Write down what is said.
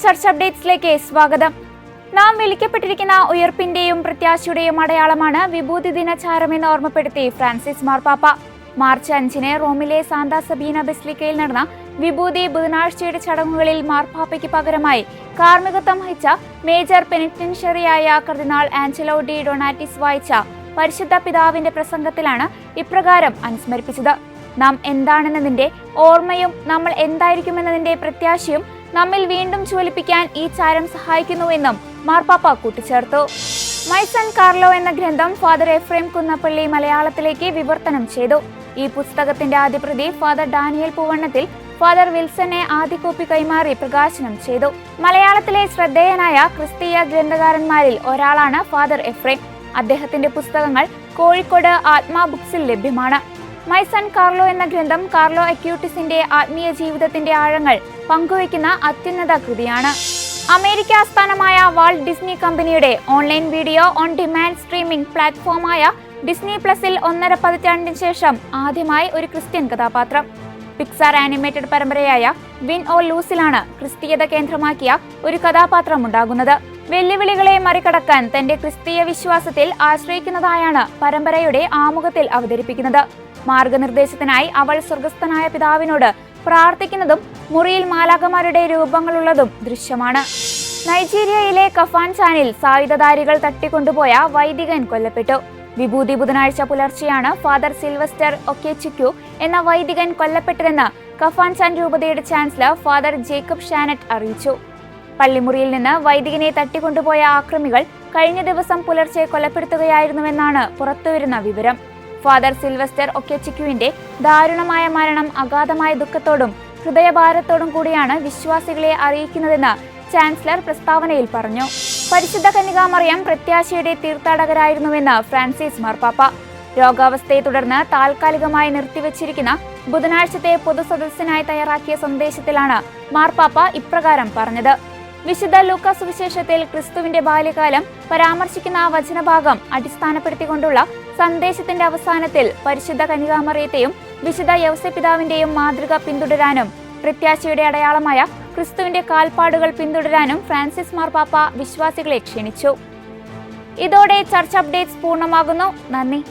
Church അപ്ഡേറ്റ്സിലേക്ക് സ്വാഗതം. നാം വിളിക്കപ്പെട്ടിരിക്കുന്ന ഉയർപ്പിന്റെയും പ്രത്യാശയുടെയും അടയാളമാണ് വിഭൂതി ദിനചാരമെന്ന് ഓർമ്മപ്പെടുത്തി ഫ്രാൻസിസ് മാർപ്പാപ്പ. മാർച്ച് 5-ന് റോമിലെ സാന്താ സബീന ബസിലിക്കയിൽ നടന്ന വിഭൂതി ബുധനാഴ്ചയുടെ ചടങ്ങുകളിൽ മാർപ്പാപ്പയ്ക്ക് പകരമായി കാർമ്മികത്വം വഹിച്ച മേജർ പെനിറ്റൻഷ്യറിയായ കർദിനാൾ ആഞ്ചലോ ഡി ഡൊണാറ്റിസ് വായിച്ച പരിശുദ്ധ പിതാവിന്റെ പ്രസംഗത്തിലാണ് ഇപ്രകാരം അനുസ്മരിപ്പിച്ചത്. നാം എന്താണെന്നതിന്റെ ഓർമ്മയും നമ്മൾ എന്തായിരിക്കുമെന്നതിന്റെ പ്രത്യാശയും നമ്മിൽ വീണ്ടും ജ്വലിപ്പിക്കാൻ ഈ ചാരം സഹായിക്കുന്നുവെന്നും മാർപ്പാപ്പ കൂട്ടിച്ചേർത്തു. മൈ സൺ കാർലോ എന്ന ഗ്രന്ഥം ഫാദർ എഫ്രേം കുന്നപ്പള്ളി മലയാളത്തിലേക്ക് വിവർത്തനം ചെയ്തു. ഈ പുസ്തകത്തിന്റെ ആദ്യ പ്രതി ഫാദർ ഡാനിയൽ പൂവണ്ണത്തിൽ ഫാദർ വിൽസനെ ആദ്യ കോപ്പി കൈമാറി പ്രകാശനം ചെയ്തു. മലയാളത്തിലെ ശ്രദ്ധേയനായ ക്രിസ്തീയ ഗ്രന്ഥകാരന്മാരിൽ ഒരാളാണ് ഫാദർ എഫ്രേം. അദ്ദേഹത്തിന്റെ പുസ്തകങ്ങൾ കോഴിക്കോട് ആത്മാ ബുക്സിൽ ലഭ്യമാണ്. മൈ സൺ കാർലോ എന്ന ഗ്രന്ഥം കാർലോ അക്യൂട്ടിസിന്റെ ആത്മീയ ജീവിതത്തിന്റെ ആഴങ്ങൾ പങ്കുവയ്ക്കുന്ന അത്യുന്നത കൃതിയാണ്. അമേരിക്ക ആസ്ഥാനമായ വാൾട്ട് ഡിസ്നി കമ്പനിയുടെ online video on demand streaming പ്ലാറ്റ്ഫോമായ ഡിസ്നി പ്ലസിൽ 1.5 പതിറ്റാണ്ടിന് ശേഷം ആദ്യമായി ഒരു ക്രിസ്ത്യൻ കഥാപാത്രം. പിക്സാർ ആനിമേറ്റഡ് പരമ്പരയായ വിൻ ഓ ലൂസിലാണ് ക്രിസ്തീയത കേന്ദ്രമാക്കിയ ഒരു കഥാപാത്രം ഉണ്ടാകുന്നത്. വെല്ലുവിളികളെ മറികടക്കാൻ തന്റെ ക്രിസ്തീയ വിശ്വാസത്തിൽ ആശ്രയിക്കുന്നതായാണ് പരമ്പരയുടെ ആമുഖത്തിൽ അവതരിപ്പിക്കുന്നത്. മാർഗനിർദ്ദേശത്തിനായി അവൾ സ്വർഗസ്ഥനായ പിതാവിനോട് പ്രാർത്ഥിക്കുന്നതും മുറിയിൽ മാലാഖമാരുടെ രൂപങ്ങളുള്ളതും ദൃശ്യമാണ്. നൈജീരിയയിലെ കഫാൻചാനിൽ സായുധധാരികൾ തട്ടിക്കൊണ്ടുപോയ വൈദികൻ കൊല്ലപ്പെട്ടു. വിഭൂതി ബുധനാഴ്ച പുലർച്ചെയാണ് ഫാദർ സിൽവസ്റ്റർ ഒക്കെച്ചിക്കു എന്ന വൈദികൻ കൊല്ലപ്പെട്ടതെന്ന് കഫാൻചാൻ രൂപതയുടെ ചാൻസലർ ഫാദർ ജേക്കബ് ഷാനറ്റ് അറിയിച്ചു. പള്ളിമുറിയിൽ നിന്ന് വൈദികനെ തട്ടിക്കൊണ്ടുപോയ ആക്രമികൾ കഴിഞ്ഞ ദിവസം പുലർച്ചെ കൊലപ്പെടുത്തുകയായിരുന്നുവെന്നാണ് പുറത്തുവരുന്ന വിവരം. ഫാദർ സിൽവസ്റ്റർ ഒക്കെച്ചിക്കുവിന്റെ ദാരുണമായ മരണം അഗാധമായ ദുഃഖത്തോടും ഹൃദയഭാരത്തോടും കൂടിയാണ് വിശ്വാസികളെ അറിയിക്കുന്നതെന്ന് ചാൻസലർ പ്രസ്താവനയിൽ പറഞ്ഞു. പരിശുദ്ധ കന്യകാമറിയം പ്രത്യാശയുടെ തീർത്ഥാടകരായിരുന്നുവെന്ന് ഫ്രാൻസിസ് മാർപ്പാപ്പ. രോഗാവസ്ഥയെ തുടർന്ന് താൽക്കാലികമായി നിർത്തിവച്ചിരിക്കുന്ന ബുധനാഴ്ചത്തെ പൊതുസദസ്സിനായി തയ്യാറാക്കിയ സന്ദേശത്തിലാണ് മാർപ്പാപ്പ ഇപ്രകാരം പറഞ്ഞത്. വിശുദ്ധ ലൂക്കാ സുവിശേഷത്തിൽ ക്രിസ്തുവിന്റെ ബാല്യകാലം പരാമർശിക്കുന്ന വചനഭാഗം അടിസ്ഥാനപ്പെടുത്തിക്കൊണ്ടുള്ള സന്ദേശത്തിന്റെ അവസാനത്തിൽ പരിശുദ്ധ കന്യകാമറിയത്തെയും വിശുദ്ധ യൗസേപ്പിതാവിന്റെയും മാതൃക പിന്തുടരാനും പ്രത്യാശയുടെ അടയാളമായ ക്രിസ്തുവിന്റെ കാൽപ്പാടുകൾ പിന്തുടരാനും ഫ്രാൻസിസ് മാർപ്പാപ്പ വിശ്വാസികളെ ക്ഷണിച്ചു. ഇതോടെ ചർച്ച് അപ്ഡേറ്റ്സ് പൂർണ്ണമാകുന്നു. നന്ദി.